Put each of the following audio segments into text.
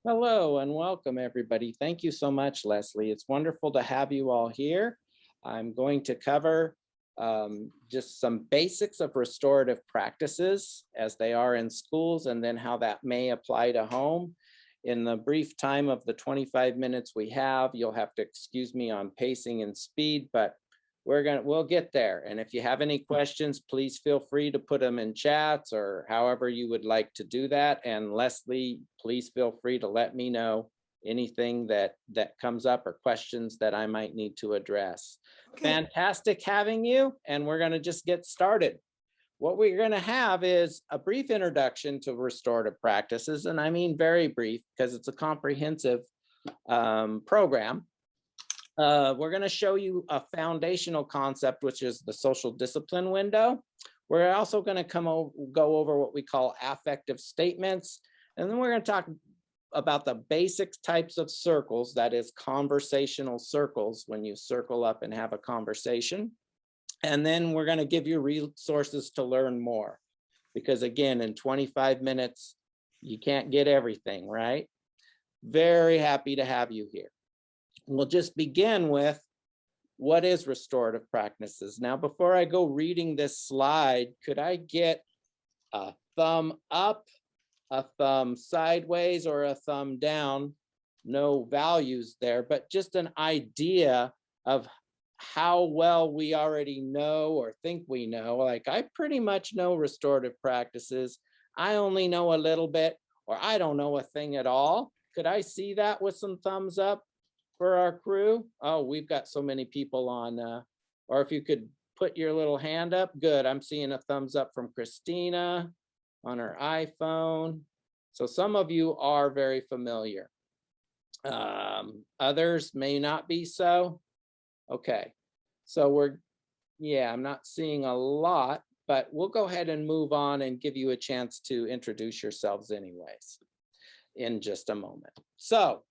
Hello and welcome, everybody. Thank you so much, Leslie. It's wonderful to have you all here. I'm going to cover just some basics of restorative practices as they are in schools, and then how that may apply to home. In the brief time of the 25 minutes we have, you'll have to excuse me on pacing and speed, but we'll get there. And if you have any questions, please feel free to put them in chats or however you would like to do that. And Leslie, please feel free to let me know anything that comes up or questions that I might need to address. Okay. Fantastic having you, and we're going to just get started. What we're going to have is a brief introduction to restorative practices, and I mean very brief because it's a comprehensive program. We're going to show you a foundational concept, which is the social discipline window. We're also going to go over what we call affective statements. And then we're going to talk about the basic types of circles, that is conversational circles, when you circle up and have a conversation. And then we're going to give you resources to learn more. Because again, in 25 minutes, you can't get everything, right? Very happy to have you here. We'll just begin with what is restorative practices. Now, before I go reading this slide, could I get a thumb up, a thumb sideways, or a thumb down? No values there, but just an idea of how well we already know or think we know. Like, I pretty much know restorative practices. I only know a little bit, or I don't know a thing at all. Could I see that with some thumbs up for our crew? Oh, we've got so many people on, or if you could put your little hand up. Good. I'm seeing a thumbs up from Christina on her iPhone. So some of you are very familiar. Others may not be so. Okay. So I'm not seeing a lot, but we'll go ahead and move on and give you a chance to introduce yourselves anyways in just a moment. So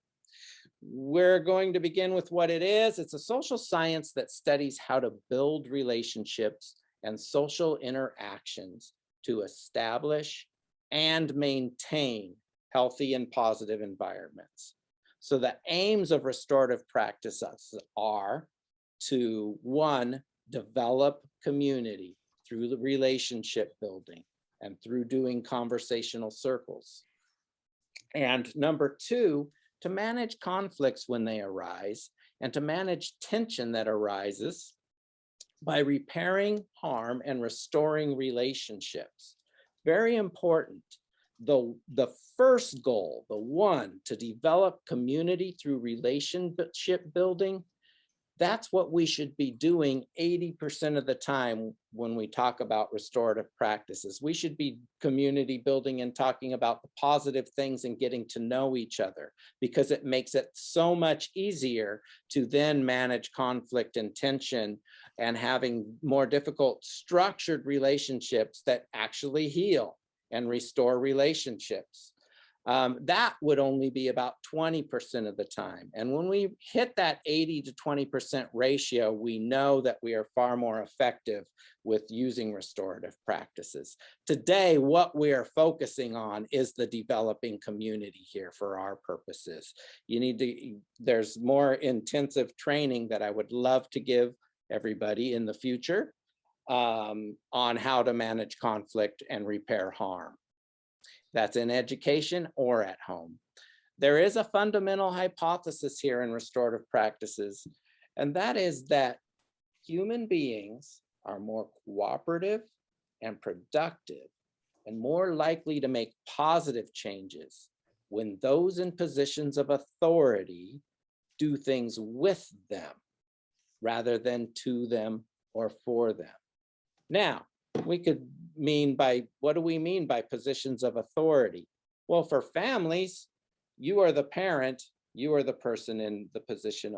we're going to begin with what it is. It's a social science that studies how to build relationships and social interactions to establish and maintain healthy and positive environments. So the aims of restorative practices are to, one, develop community through the relationship building and through doing conversational circles. And number two, to manage conflicts when they arise and to manage tension that arises by repairing harm and restoring relationships. Very important. The first goal, the one, to develop community through relationship building, that's what we should be doing 80% of the time when we talk about restorative practices. We should be community building and talking about the positive things and getting to know each other, because it makes it so much easier to then manage conflict and tension and having more difficult structured relationships that actually heal and restore relationships. That would only be about 20% of the time. And when we hit that 80 to 20% ratio, we know that we are far more effective with using restorative practices. Today, what we are focusing on is the developing community here for our purposes. There's more intensive training that I would love to give everybody in the future on how to manage conflict and repair harm. That's in education or at home. There is a fundamental hypothesis here in restorative practices, and that is that human beings are more cooperative and productive and more likely to make positive changes when those in positions of authority do things with them rather than to them or for them. Now, we could mean by, what do we mean by positions of authority? Well, for families, you are the parent, you are the person in the position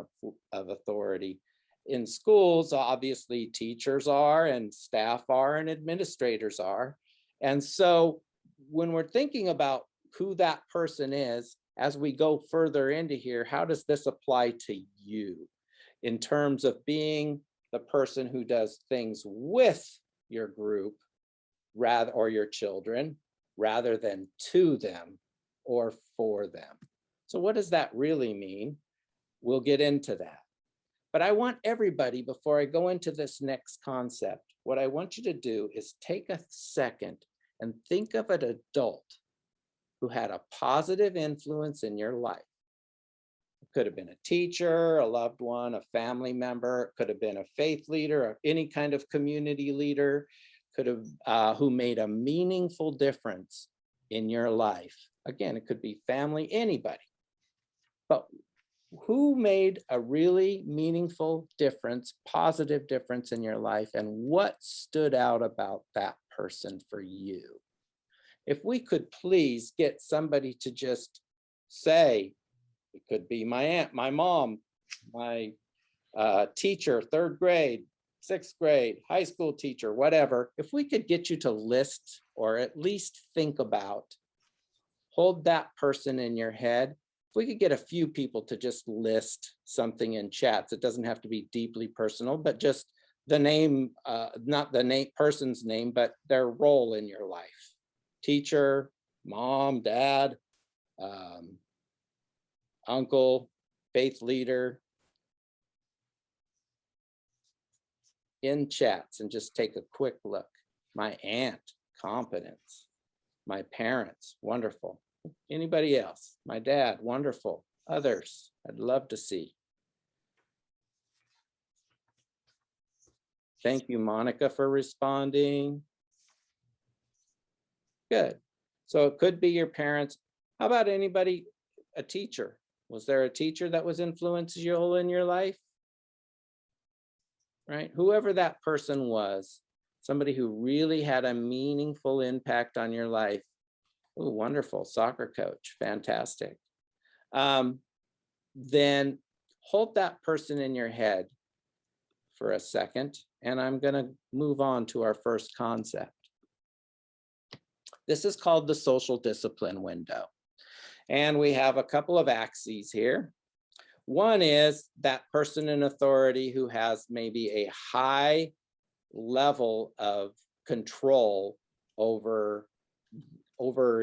of authority. In schools, obviously teachers are, and staff are, and administrators are. And so when we're thinking about who that person is, as we go further into here, how does this apply to you in terms of being the person who does things with your group or your children, rather than to them or for them? So what does that really mean? We'll get into that. But I want everybody, before I go into this next concept, what I want you to do is take a second and think of an adult who had a positive influence in your life. It could have been a teacher, a loved one, a family member. It could have been a faith leader, or any kind of community leader, could have who made a meaningful difference in your life. Again, it could be family, anybody. But who made a really meaningful difference, positive difference in your life, and what stood out about that person for you? If we could please get somebody to just say, it could be my aunt, my mom, my teacher, 3rd grade, 6th grade, high school teacher, whatever. If we could get you to list, or at least think about, hold that person in your head. If we could get a few people to just list something in chats, it doesn't have to be deeply personal, but just the name, not the person's name, but their role in your life. Teacher, mom, dad, uncle, faith leader, in chats, and just take a quick look. My aunt, competence. My parents, wonderful. Anybody else? My dad, wonderful. Others, I'd love to see. Thank you, Monica, for responding. Good. So it could be your parents. How about anybody, a teacher? Was there a teacher that was influential in your life? Right? Whoever that person was, somebody who really had a meaningful impact on your life. Oh, wonderful. Soccer coach. Fantastic. Then hold that person in your head for a second, and I'm going to move on to our first concept. This is called the social discipline window. And we have a couple of axes here. One is that person in authority who has maybe a high level of control over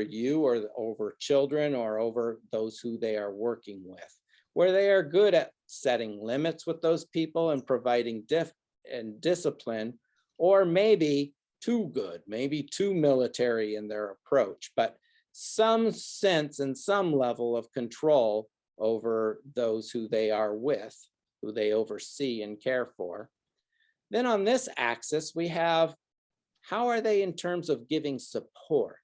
you, or over children, or over those who they are working with, where they are good at setting limits with those people and providing discipline, or maybe too good, maybe too military in their approach, but some sense and some level of control over those who they are with, who they oversee and care for. Then on this axis, we have, how are they in terms of giving support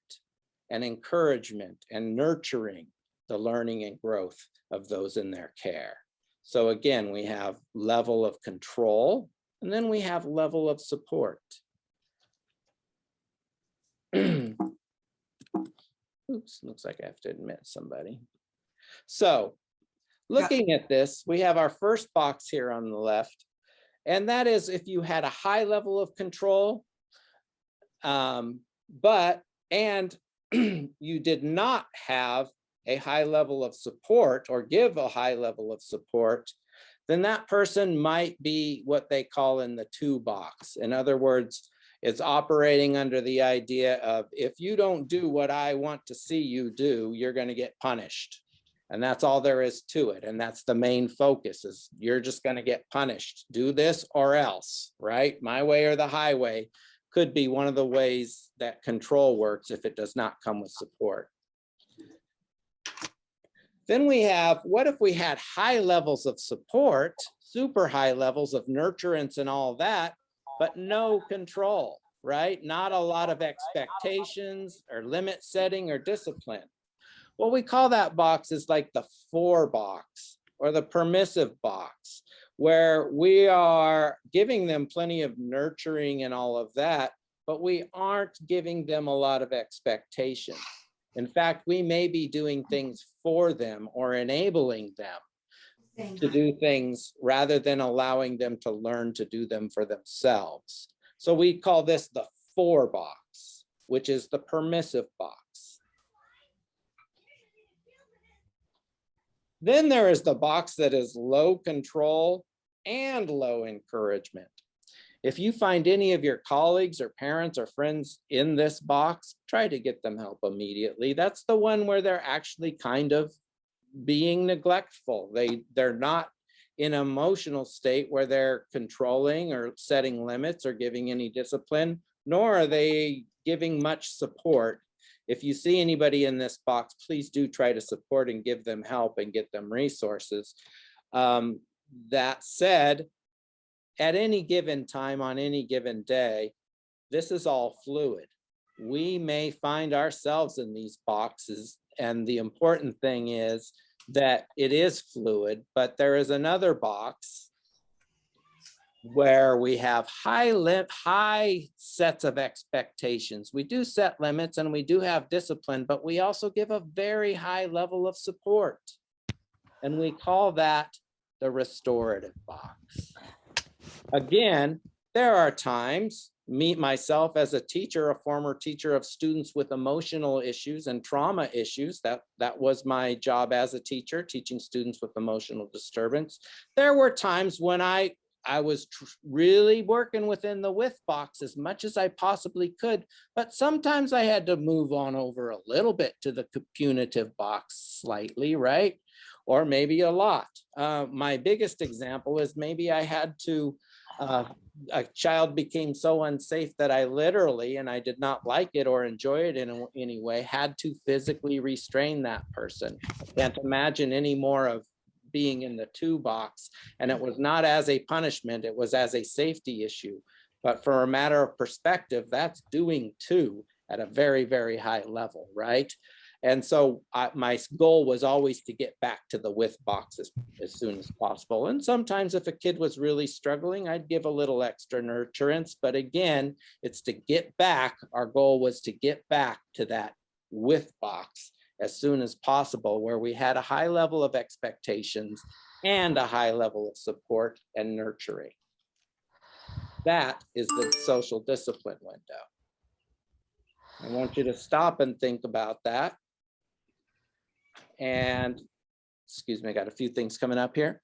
and encouragement and nurturing the learning and growth of those in their care? So again, we have level of control, and then we have level of support. Oops, looks like I have to admit somebody. So looking at this, we have our first box here on the left, and that is if you had a high level of control, and you did not have a high level of support, or give a high level of support, then that person might be what they call in the 2 box. In other words, it's operating under the idea of, if you don't do what I want to see you do, you're going to get punished. And that's all there is to it. And that's the main focus, is you're just going to get punished. Do this or else, right? My way or the highway could be one of the ways that control works if it does not come with support. Then we have, what if we had high levels of support, super high levels of nurturance and all that, but no control, right? Not a lot of expectations or limit setting or discipline. What we call that box is like the 4 box, or the permissive box, where we are giving them plenty of nurturing and all of that, but we aren't giving them a lot of expectation. In fact, we may be doing things for them or enabling them to do things rather than allowing them to learn to do them for themselves. So we call this the 4 box, which is the permissive box. Then there is the box that is low control and low encouragement. If you find any of your colleagues or parents or friends in this box, try to get them help immediately. That's the one where they're actually kind of being neglectful. They're not in an emotional state where they're controlling or setting limits or giving any discipline, nor are they giving much support. If you see anybody in this box, please do try to support and give them help and get them resources. That said, at any given time on any given day, this is all fluid. We may find ourselves in these boxes, and the important thing is that it is fluid, but there is another box where we have high sets of expectations. We do set limits and we do have discipline, but we also give a very high level of support. And we call that the restorative box. Again, there are times, myself as a teacher, a former teacher of students with emotional issues and trauma issues, that was my job as a teacher, teaching students with emotional disturbance. There were times when I was really working within the with box as much as I possibly could, but sometimes I had to move on over a little bit to the punitive box slightly, right? Or maybe a lot. My biggest example is maybe I had to, a child became so unsafe that I literally, and I did not like it or enjoy it in any way, had to physically restrain that person. I can't imagine any more of being in the 2 box, and it was not as a punishment, it was as a safety issue. But for a matter of perspective, that's doing 2 at a very, very high level, right? And so my goal was always to get back to the with box as soon as possible. And sometimes if a kid was really struggling, I'd give a little extra nurturance. But again, it's to get back. Our goal was to get back to that with box as soon as possible, where we had a high level of expectations and a high level of support and nurturing. That is the social discipline window. I want you to stop and think about that. And excuse me, I got a few things coming up here.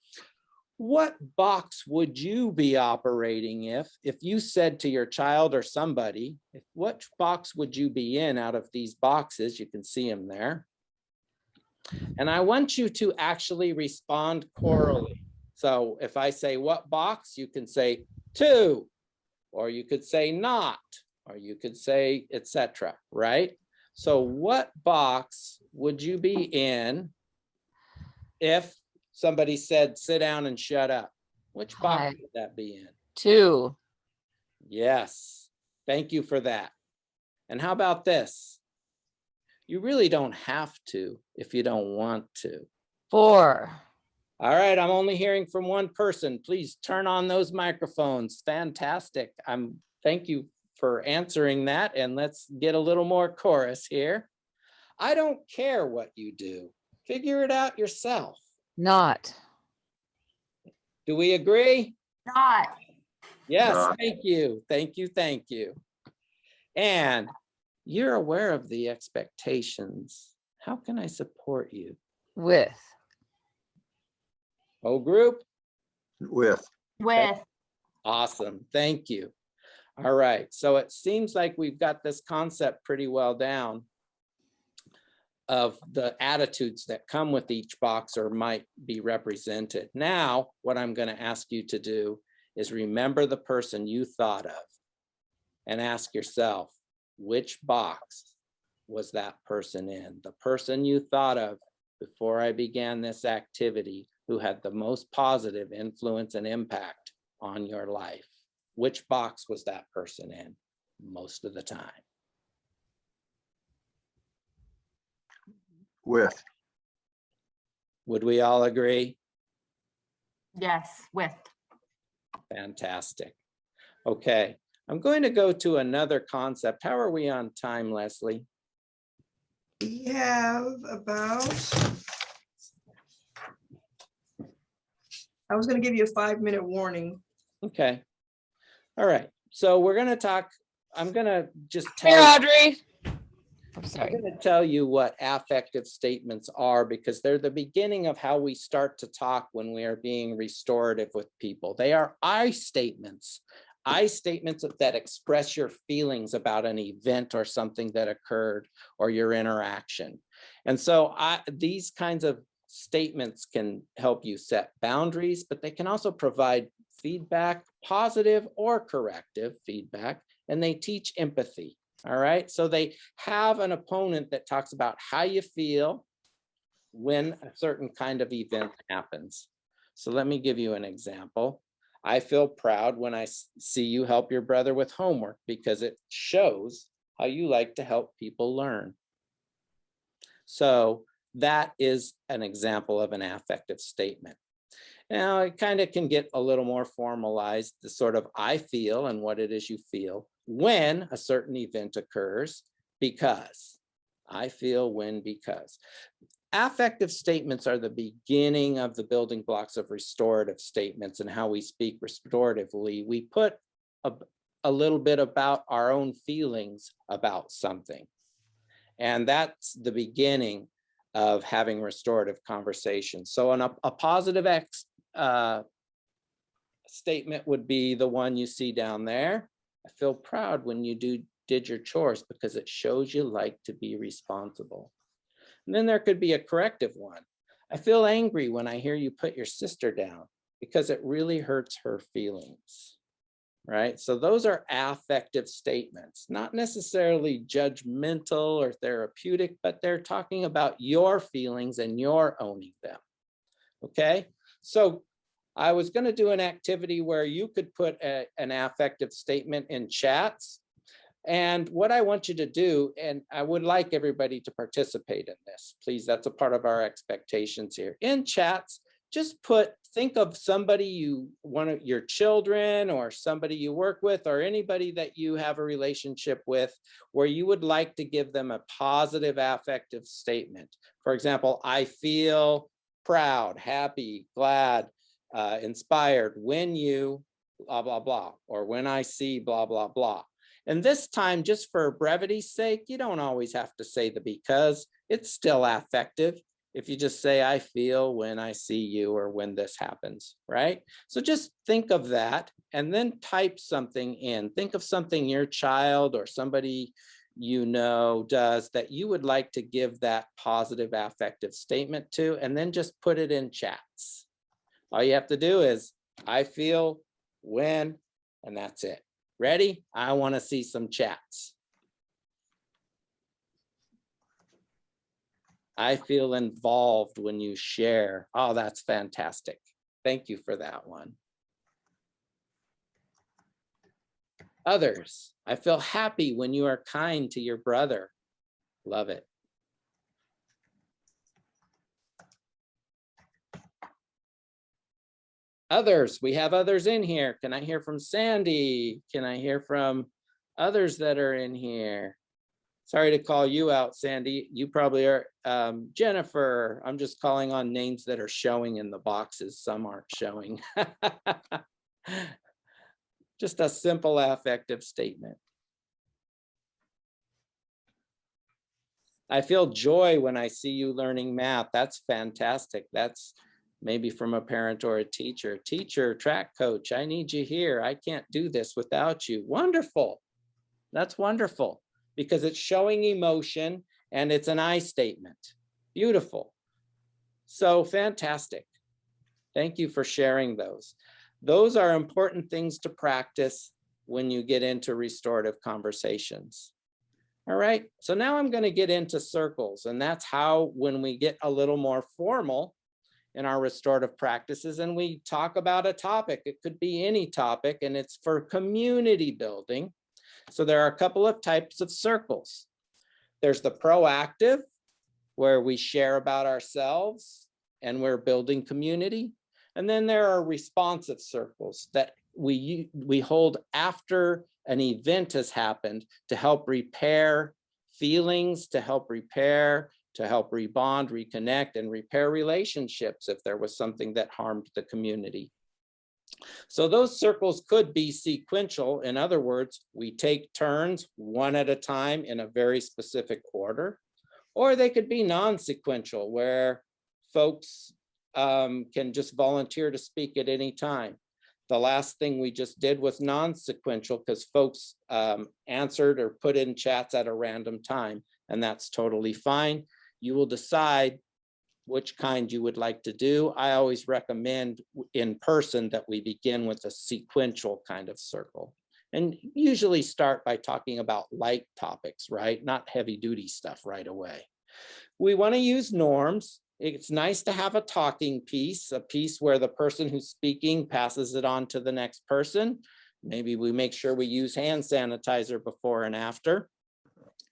What box would you be operating if you said to your child or somebody, what box would you be in out of these boxes? You can see them there. And I want you to actually respond chorally. So if I say what box, you can say 2, or you could say not, or you could say etc., right? So what box would you be in if somebody said, sit down and shut up? Which box would that be in? 2. Yes, thank you for that. And how about this? You really don't have to if you don't want to. 4. All right, I'm only hearing from one person. Please turn on those microphones. Fantastic. Thank you for answering that. And let's get a little more chorus here. I don't care what you do. Figure it out yourself. Not. Do we agree? Not. Yes, Not. thank you. Thank you, thank you. And you're aware of the expectations. How can I support you? With. Whole group? With. With. Awesome, thank you. All right, so it seems like we've got this concept pretty well down of the attitudes that come with each box or might be represented. Now, what I'm going to ask you to do is remember the person you thought of and ask yourself, which box was that person in? The person you thought of before I began this activity who had the most positive influence and impact on your life. Which box was that person in most of the time? With. Would we all agree? Yes. With. Fantastic. Okay, I'm going to go to another concept. How are we on time, Leslie? We have about, I was going to give you a 5-minute warning. Okay. All right. So we're going to talk. I'm going to just Here, tell Audrey. I'm I'm sorry. going to tell you what affective statements are, because they're the beginning of how we start to talk when we are being restorative with people. They are I statements. I statements that express your feelings about an event or something that occurred or your interaction. And so these kinds of statements can help you set boundaries, but they can also provide feedback, positive or corrective feedback, and they teach empathy. All right. So they have an opponent that talks about how you feel when a certain kind of event happens. So let me give you an example. I feel proud when I see you help your brother with homework because it shows how you like to help people learn. So that is an example of an affective statement. Now it kind of can get a little more formalized, the sort of I feel and what it is you feel when a certain event occurs, because. I feel when, because. Affective statements are the beginning of the building blocks of restorative statements and how we speak restoratively. We put a little bit about our own feelings about something. And that's the beginning of having restorative conversations. So a positive statement would be the one you see down there. I feel proud when you did your chores because it shows you like to be responsible. And then there could be a corrective one. I feel angry when I hear you put your sister down because it really hurts her feelings, right? So those are affective statements, not necessarily judgmental or therapeutic, but they're talking about your feelings and you're owning them, okay? So I was going to do an activity where you could put an affective statement in chats. And what I want you to do, and I would like everybody to participate in this, please, that's a part of our expectations here. In chats, just think of somebody your children or somebody you work with or anybody that you have a relationship with where you would like to give them a positive affective statement. For example, I feel proud, happy, glad, inspired when you blah, blah, blah, or when I see blah, blah, blah. And this time, just for brevity's sake, you don't always have to say the because, it's still affective. If you just say, I feel when I see you or when this happens, right? So just think of that and then type something in. Think of something your child or somebody you know does that you would like to give that positive affective statement to, and then just put it in chats. All you have to do is, I feel when, and that's it. Ready? I want to see some chats. I feel involved when you share. Oh, that's fantastic. Thank you for that one. Others, I feel happy when you are kind to your brother. Love it. Others, we have others in here. Can I hear from Sandy? Can I hear from others that are in here? Sorry to call you out, Sandy. You probably are. Jennifer, I'm just calling on names that are showing in the boxes. Some aren't showing. Just a simple affective statement. I feel joy when I see you learning math. That's fantastic. That's maybe from a parent or a teacher. Teacher, track coach, I need you here. I can't do this without you. Wonderful. That's wonderful because it's showing emotion and it's an I statement. Beautiful. So fantastic. Thank you for sharing those. Those are important things to practice when you get into restorative conversations. All right, so now I'm going to get into circles, and that's how when we get a little more formal in our restorative practices and we talk about a topic, it could be any topic, and it's for community building. So there are a couple of types of circles. There's the proactive, where we share about ourselves and we're building community. And then there are responsive circles that we hold after an event has happened to help repair feelings, to help rebond, reconnect, and repair relationships if there was something that harmed the community. So those circles could be sequential. In other words, we take turns one at a time in a very specific order, or they could be non-sequential where folks can just volunteer to speak at any time. The last thing we just did was non-sequential because folks answered or put in chats at a random time, and that's totally fine. You will decide which kind you would like to do. I always recommend in person that we begin with a sequential kind of circle and usually start by talking about light topics, right? Not heavy duty stuff right away. We want to use norms. It's nice to have a talking piece, a piece where the person who's speaking passes it on to the next person. Maybe we make sure we use hand sanitizer before and after.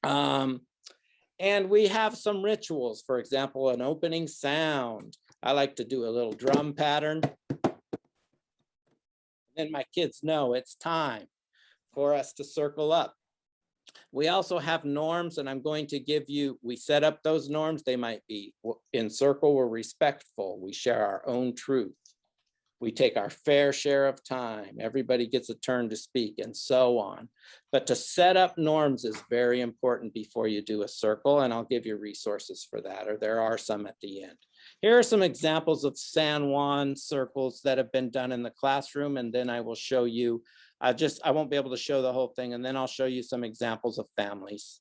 And we have some rituals, for example, an opening sound. I like to do a little drum pattern. Then my kids know it's time for us to circle up. We also have norms, and I'm going to give you, we set up those norms. They might be in circle, we're respectful. We share our own truth. We take our fair share of time. Everybody gets a turn to speak and so on. But to set up norms is very important before you do a circle, and I'll give you resources for that, or there are some at the end. Here are some examples of San Juan circles that have been done in the classroom, and then I will show you, I won't be able to show the whole thing, and then I'll show you some examples of families.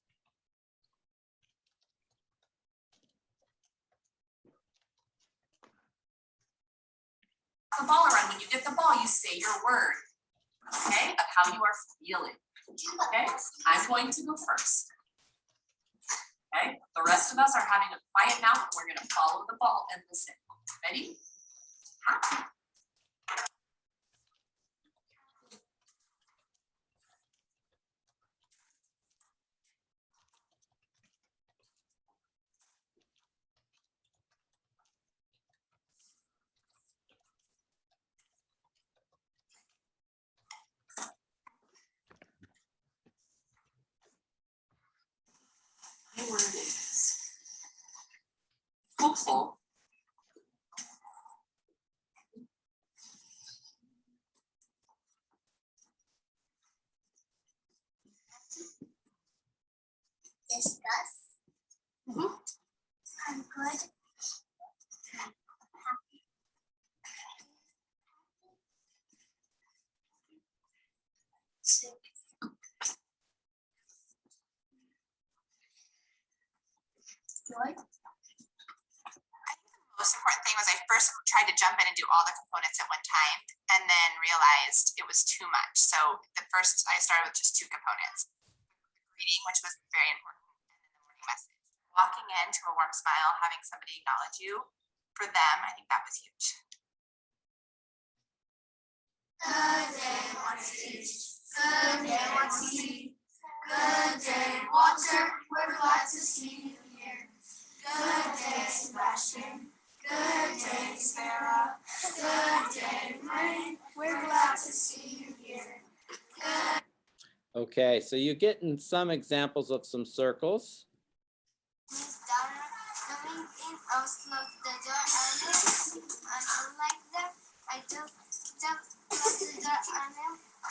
The ball around. When you get the ball, you say your word, okay, of how you are feeling. Okay, I'm going to go first. Okay, the rest of us are having a quiet mouth and we're going to follow the ball and listen. Ready? Happy. My word is hopeful. Discuss. I'm good. Joy. Most important thing was I first tried to jump in and do all the components at one time and then realized it was too much. So the first I started with just 2 components. Greeting, which was very important, and then the morning message. Walking into a warm smile, having somebody acknowledge you. For them, I think that was huge. Good day, Watson. Good day, Watson. Good day, Walter. We're glad to see you here. Good day, Sebastian. Good day, Sarah. Good day, Rain. We're glad to see you here. Good. Okay, so you're getting some examples of some circles. Miss Donna coming in, I was close the door and I don't like that. I just close the door and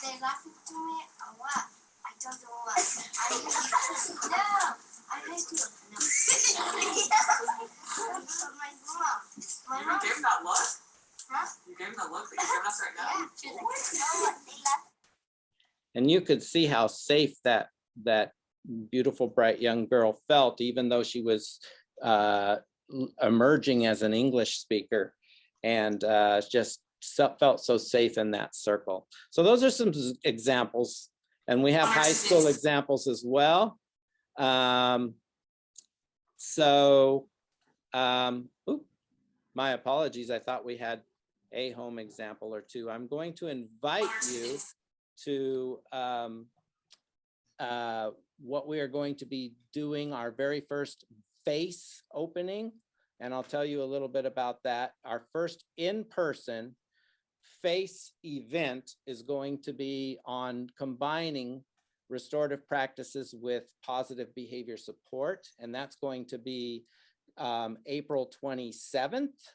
they laughing to me a lot. I don't know what. I hate you. No, I hate you. No. My mom. You gave him that look? Huh? You gave him that look that you're giving us right now? Yeah, she's like, no, what? They laugh. And you could see how safe that beautiful, bright young girl felt, even though she was emerging as an English speaker, and just felt so safe in that circle. So those are some examples, and we have high school examples as well. My apologies. I thought we had a home example or two. I'm going to invite you to what we are going to be doing, our very first face opening. And I'll tell you a little bit about that. Our first in-person face event is going to be on combining restorative practices with positive behavior support. And that's going to be April 27th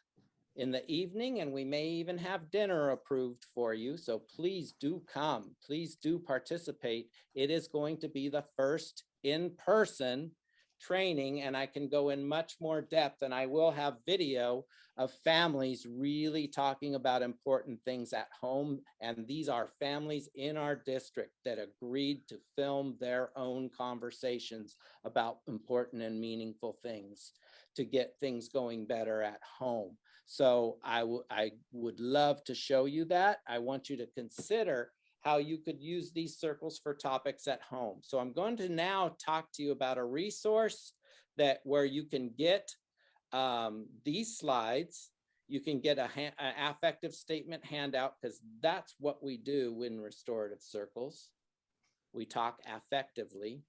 in the evening, and we may even have dinner approved for you. So please do come, please do participate. It is going to be the first in-person training, and I can go in much more depth, and I will have video of families really talking about important things at home. And these are families in our district that agreed to film their own conversations about important and meaningful things to get things going better at home. So I would love to show you that. I want you to consider how you could use these circles for topics at home. So I'm going to now talk to you about a resource where you can get these slides. You can get an affective statement handout, because that's what we do in restorative circles. We talk affectively.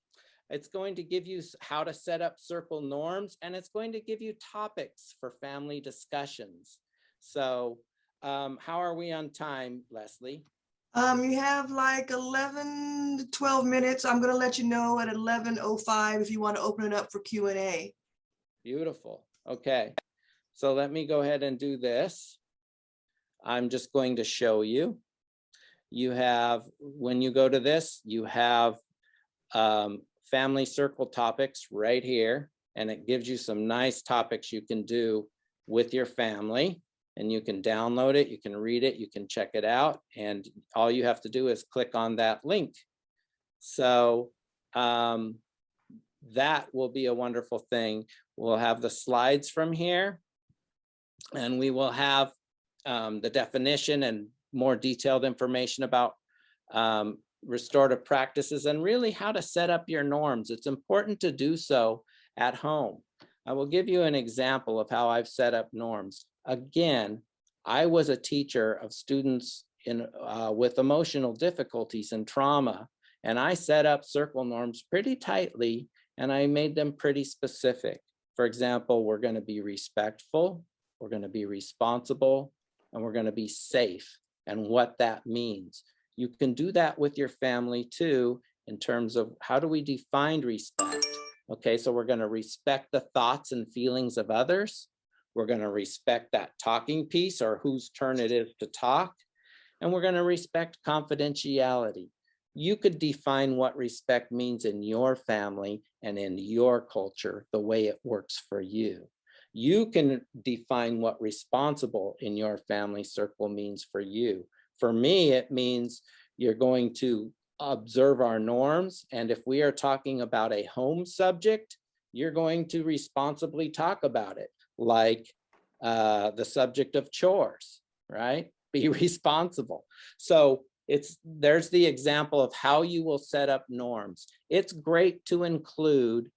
It's going to give you how to set up circle norms, and it's going to give you topics for family discussions. So how are we on time, Leslie? You have like 11 to 12 minutes. I'm gonna let you know at 11:05 if you want to open it up for Q&A. Beautiful. Okay. So let me go ahead and do this. I'm just going to show you. You have, when you go to this, you have family circle topics right here, and it gives you some nice topics you can do with your family, and you can download it, you can read it, you can check it out, and all you have to do is click on that link. So that will be a wonderful thing. We'll have the slides from here, and we will have the definition and more detailed information about restorative practices and really how to set up your norms. It's important to do so at home. I will give you an example of how I've set up norms. Again, I was a teacher of students with emotional difficulties and trauma, and I set up circle norms pretty tightly, and I made them pretty specific. For example, we're going to be respectful, we're going to be responsible, and we're going to be safe, and what that means. You can do that with your family too, in terms of how do we define respect? Okay, so we're going to respect the thoughts and feelings of others. We're going to respect that talking piece, or whose turn it is to talk. And we're going to respect confidentiality. You could define what respect means in your family and in your culture, the way it works for you. You can define what responsible in your family circle means for you. For me, it means you're going to observe our norms. And if we are talking about a home subject, you're going to responsibly talk about it, like the subject of chores, right? Be responsible. So there's the example of how you will set up norms. It's great to include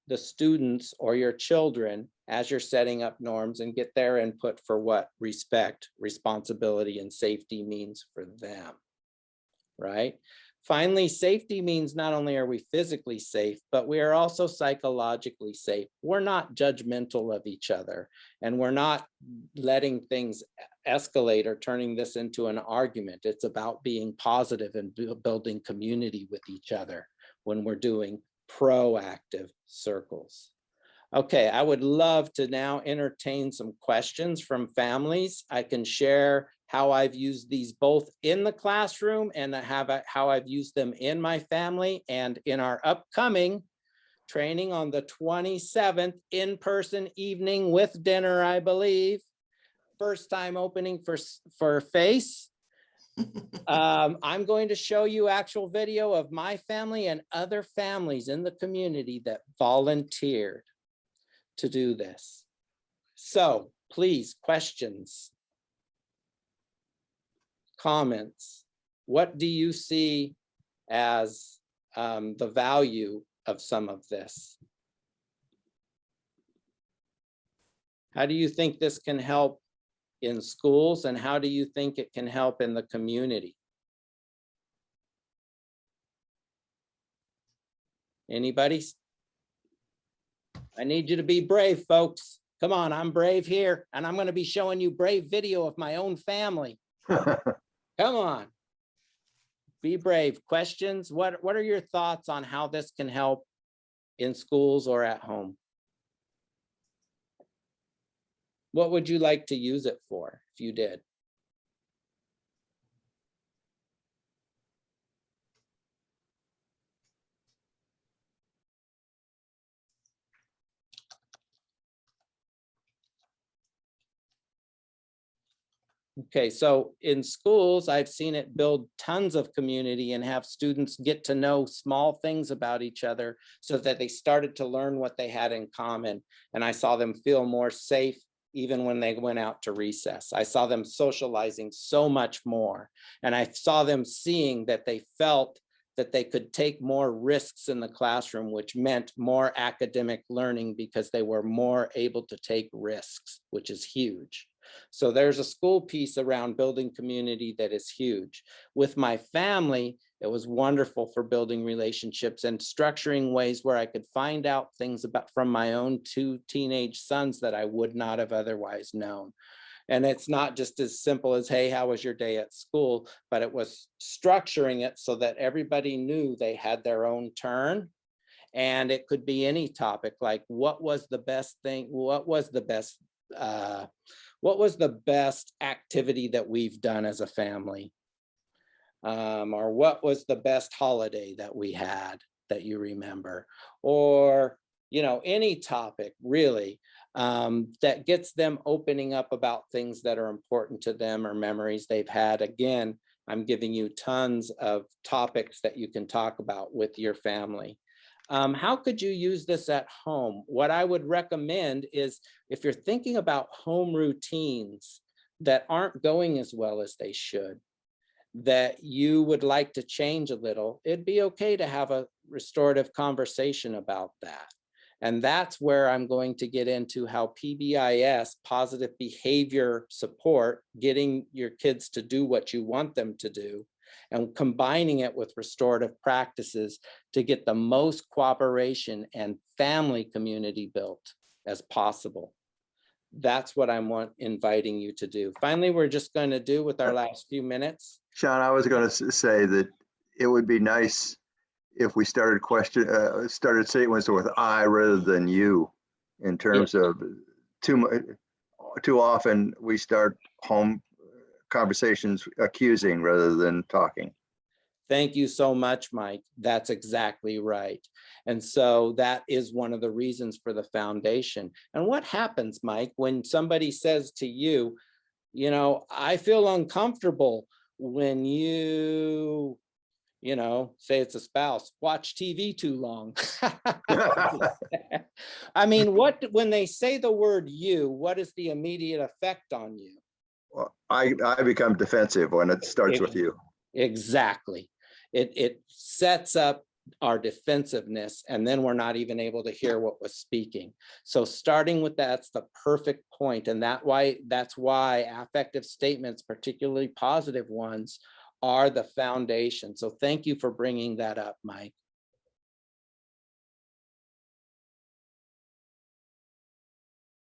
the students or your children as you're setting up norms and get their input for what respect, responsibility, and safety means for them, right? Finally, safety means not only are we physically safe, but we are also psychologically safe. We're not judgmental of each other, and we're not letting things escalate or turning this into an argument. It's about being positive and building community with each other when we're doing proactive circles. Okay, I would love to now entertain some questions from families. I can share how I've used these both in the classroom and how I've used them in my family, and in our upcoming training on the 27th, in-person evening with dinner, I believe. First time opening for face. I'm going to show you actual video of my family and other families in the community that volunteered to do this. So please, questions, comments. What do you see as the value of some of this? How do you think this can help in schools, and how do you think it can help in the community? Anybody? I need you to be brave, folks. Come on, I'm brave here, and I'm going to be showing you brave video of my own family. Come on. Be brave. Questions? What are your thoughts on how this can help in schools or at home? What would you like to use it for if you did? Okay, so in schools, I've seen it build tons of community and have students get to know small things about each other so that they started to learn what they had in common. And I saw them feel more safe even when they went out to recess. I saw them socializing so much more. And I saw them seeing that they felt that they could take more risks in the classroom, which meant more academic learning because they were more able to take risks, which is huge. So there's a school piece around building community that is huge. With my family, it was wonderful for building relationships and structuring ways where I could find out things about from my own 2 teenage sons that I would not have otherwise known. And it's not just as simple as, hey, how was your day at school? But it was structuring it so that everybody knew they had their own turn. And it could be any topic, like what was the best thing? What was the best activity that we've done as a family? Or what was the best holiday that we had that you remember? Or, any topic really that gets them opening up about things that are important to them or memories they've had. Again, I'm giving you tons of topics that you can talk about with your family. How could you use this at home? What I would recommend is if you're thinking about home routines that aren't going as well as they should, that you would like to change a little, it'd be okay to have a restorative conversation about that. And that's where I'm going to get into how PBIS, positive behavior support, getting your kids to do what you want them to do, and combining it with restorative practices to get the most cooperation and family community built as possible. That's what I'm inviting you to do. Finally, we're just going to do with our last few minutes. Sean, I was going to say that it would be nice if we started statements with I rather than you, in terms of too often we start home conversations accusing rather than talking. Thank you so much, Mike. That's exactly right. And so that is one of the reasons for the foundation. And what happens, Mike, when somebody says to you, I feel uncomfortable when you say it's a spouse, watch TV too long. I mean, when they say the word you, what is the immediate effect on you? Well, I become defensive when it starts with you. Exactly. It sets up our defensiveness, and then we're not even able to hear what was speaking. So starting with that's the perfect point. And that's why affective statements, particularly positive ones, are the foundation. So thank you for bringing that up, Mike.